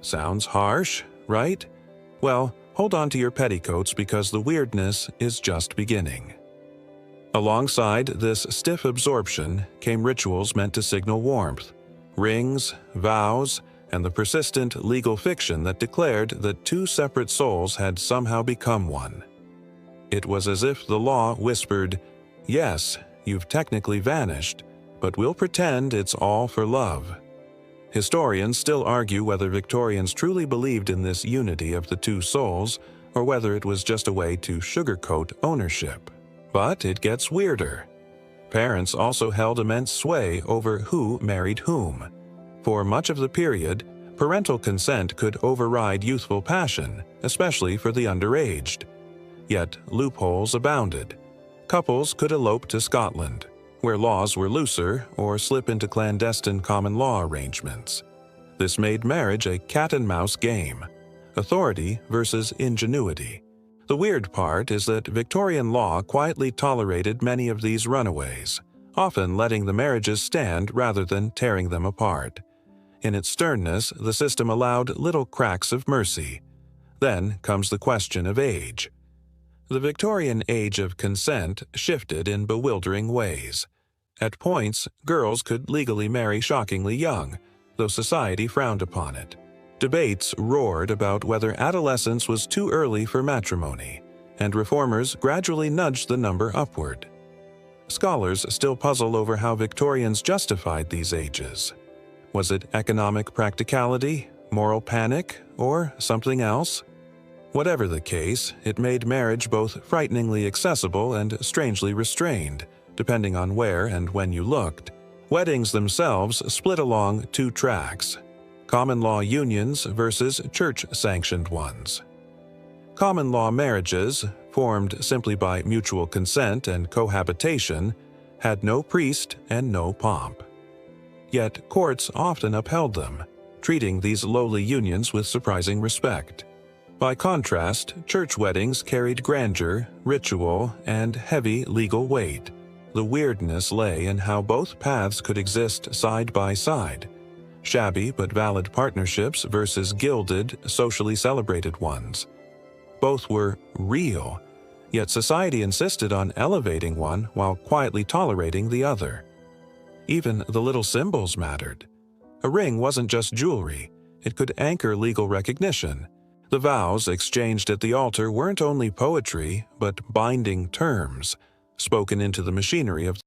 Sounds harsh, right? Well, hold on to your petticoats because the weirdness is just beginning. Alongside this stiff absorption came rituals meant to signal warmth, rings, vows, and the persistent legal fiction that declared that two separate souls had somehow become one. It was as if the law whispered, "Yes, you've technically vanished, but we'll pretend it's all for love." Historians still argue whether Victorians truly believed in this unity of the two souls, or whether it was just a way to sugarcoat ownership. But it gets weirder. Parents also held immense sway over who married whom. For much of the period, parental consent could override youthful passion, especially for the underaged. Yet loopholes abounded. Couples could elope to Scotland, where laws were looser, or slip into clandestine common law arrangements. This made marriage a cat-and-mouse game, authority versus ingenuity. The weird part is that Victorian law quietly tolerated many of these runaways, often letting the marriages stand rather than tearing them apart. In its sternness, the system allowed little cracks of mercy. Then comes the question of age. The Victorian age of consent shifted in bewildering ways. At points, girls could legally marry shockingly young, though society frowned upon it. Debates roared about whether adolescence was too early for matrimony, and reformers gradually nudged the number upward. Scholars still puzzle over how Victorians justified these ages. Was it economic practicality, moral panic, or something else? Whatever the case, it made marriage both frighteningly accessible and strangely restrained, depending on where and when you looked. Weddings themselves split along two tracks: common law unions versus church-sanctioned ones. Common law marriages, formed simply by mutual consent and cohabitation, had no priest and no pomp. Yet courts often upheld them, treating these lowly unions with surprising respect. By contrast, church weddings carried grandeur, ritual, and heavy legal weight. The weirdness lay in how both paths could exist side by side: shabby but valid partnerships versus gilded, socially celebrated ones. Both were real, yet society insisted on elevating one while quietly tolerating the other. Even the little symbols mattered. A ring wasn't just jewelry, it could anchor legal recognition. The vows exchanged at the altar weren't only poetry, but binding terms, spoken into the machinery of